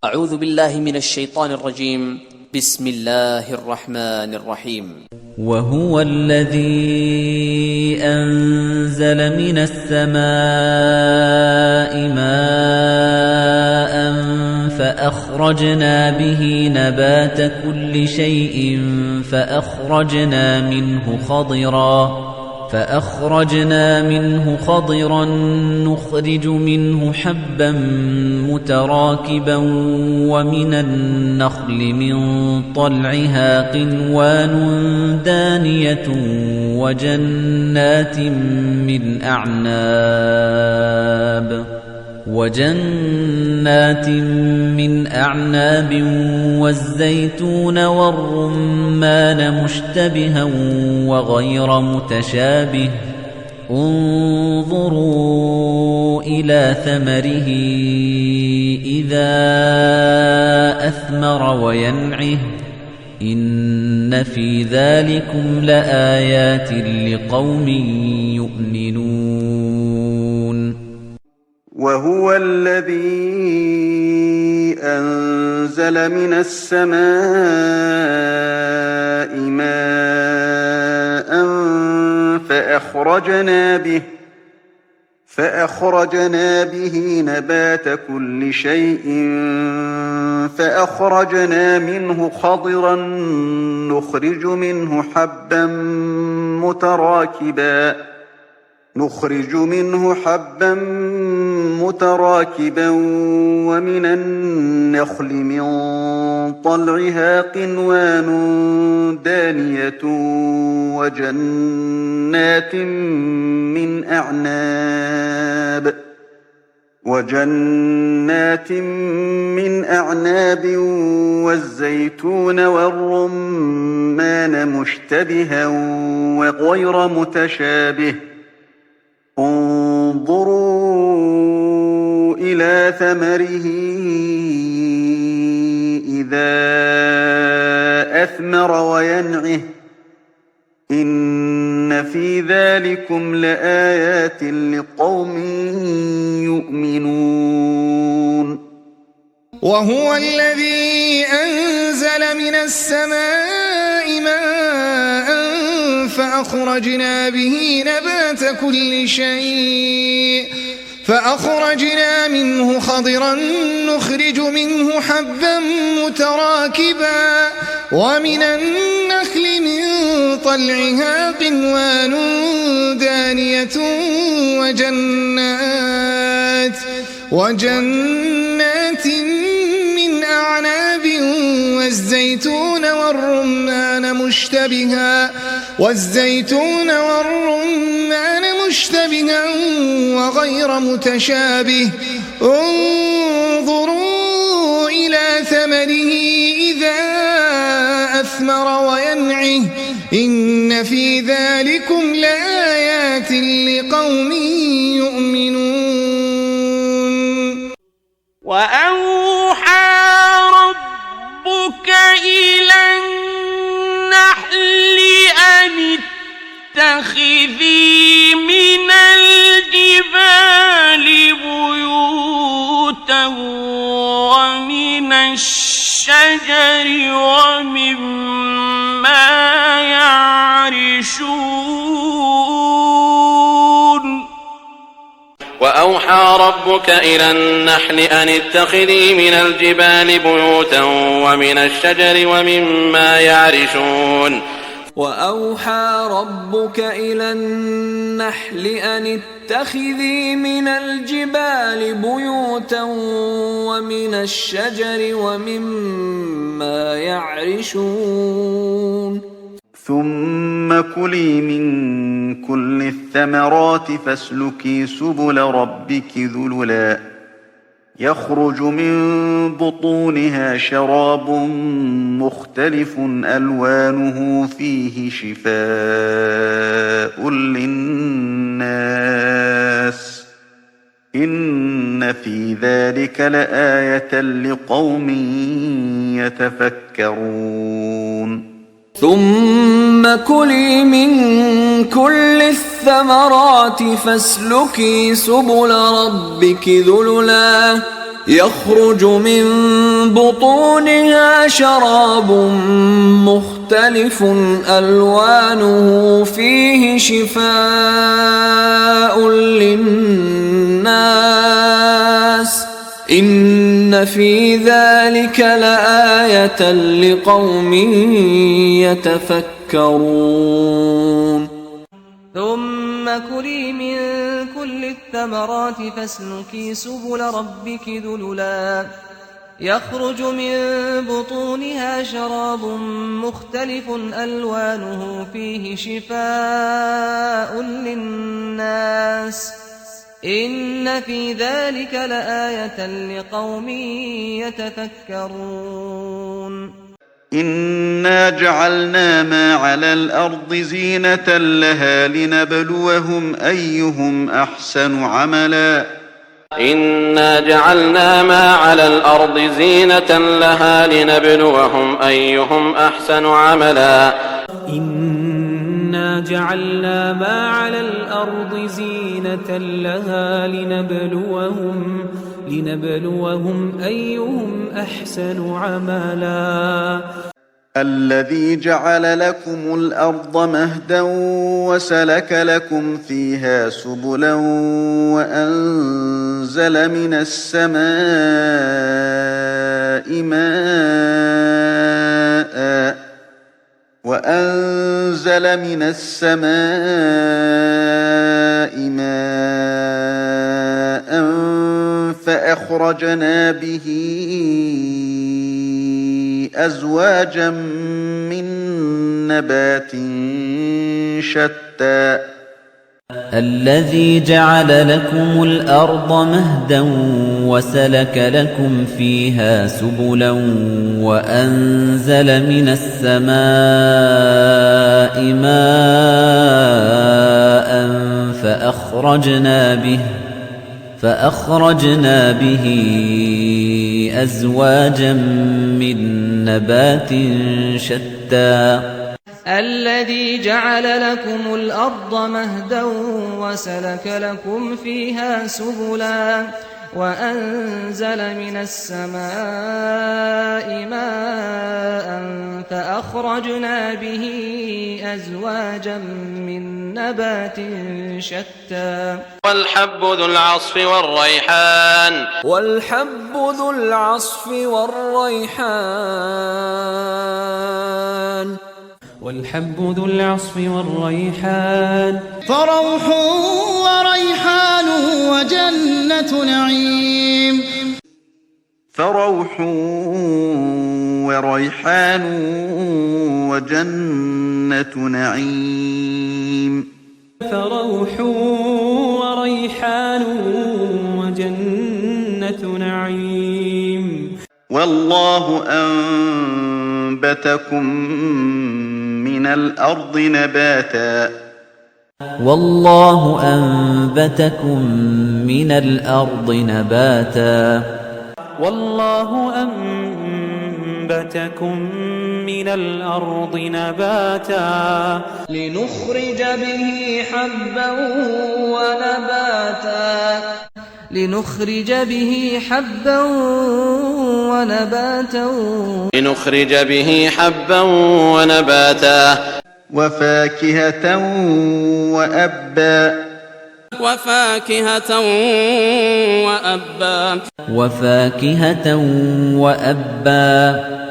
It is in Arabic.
أعوذ بالله من الشيطان الرجيم. بسم الله الرحمن الرحيم. وهو الذي أنزل من السماء ماء فأخرجنا به نبات كل شيء فأخرجنا منه خضرا نخرج منه حبا متراكبا ومن النخل من طلعها قنوان دانية وجنات من أعناب والزيتون والرمان مشتبها وغير متشابه انظروا إلى ثمره إذا أثمر وينعه إن في ذلكم لآيات لقوم يؤمنون. وهو الذي أنزل من السماء ماء فأخرجنا به نبات كل شيء فأخرجنا منه خضرا نخرج منه حبا متراكبا ومن النخل من طلعها قنوان دانية وجنات من أعناب والزيتون والرمان مشتبها وغير متشابه انظروا إلى ثمره إذا أثمر وينعه إن في ذلكم لآيات لقوم يؤمنون. وهو الذي أنزل من السماء ماء فأخرجنا به نبات كل شيء فأخرجنا منه خضرا نخرج منه حبا متراكبا ومن النخل من طلعها قنوان دانية وجنات من أعناب والزيتون والرمان مشتبها وغير متشابه انظروا إلى ثمره إذا أثمر وينعه إن في ذلكم لآيات لقوم يؤمنون. وأوحى ربك إلى النحل أن اتخذي من الجبال بيوتا ومن الشجر ومما يعرشون. وأوحى ربك إلى النحل أن اتخذي من الجبال بيوتا ومن الشجر ومما يعرشون. وأوحى ربك إلى النحل أن اتخذي من الجبال بيوتا ومن الشجر ومما يعرشون. ثم كلي من كل الثمرات فاسلكي سبل ربك ذللا يخرج من بطونها شراب مختلف ألوانه فيه شفاء للناس إن في ذلك لآية لقوم يتفكرون. ثم كلي من كل الثمرات فاسلكي سبل ربك ذللا يخرج من بطونها شراب مختلف ألوانه فيه شفاء للناس إن في ذلك لآية لقوم يتفكرون ثم كلي من كل الثمرات فاسلكي سبل ربك ذللا يخرج من بطونها شراب مختلف ألوانه فيه شفاء للناس إن في ذلك لآية لقوم يتفكرون إنا جعلنا ما على الأرض زينة لها لنبلوهم أيهم أحسن عملا إنا جعلنا ما على الأرض زينة لها لنبلوهم أيهم أحسن عملا إنا جعلنا ما على الأرض زينة لها لنبلوهم أيهم أحسن عملا الذي جعل لكم الأرض مهدا وسلك لكم فيها سبلا وأنزل من السماء ماء فأخرجنا به أزواجا من نبات شتى الذي جعل لكم الأرض مهدا وسلك لكم فيها سبلا وأنزل من السماء ماء فأخرجنا به أزواجا من نبات شتى الذي جعل لكم الأرض مهدا وسلك لكم فيها سبلا وأنزل من السماء ماء فأخرجنا به أزواجا من نبات شتى والحب ذو العصف والريحان فروح وريحان وجنة نعيم فروح وريحان وجنة نعيم فروح وريحان وجنة نعيم والله أنبتكم من الأرض نباتا والله أنبتكم من الأرض نباتا والله أنبتكم من الأرض نباتا لنخرج به حبا ونباتا وفاكهة وأبا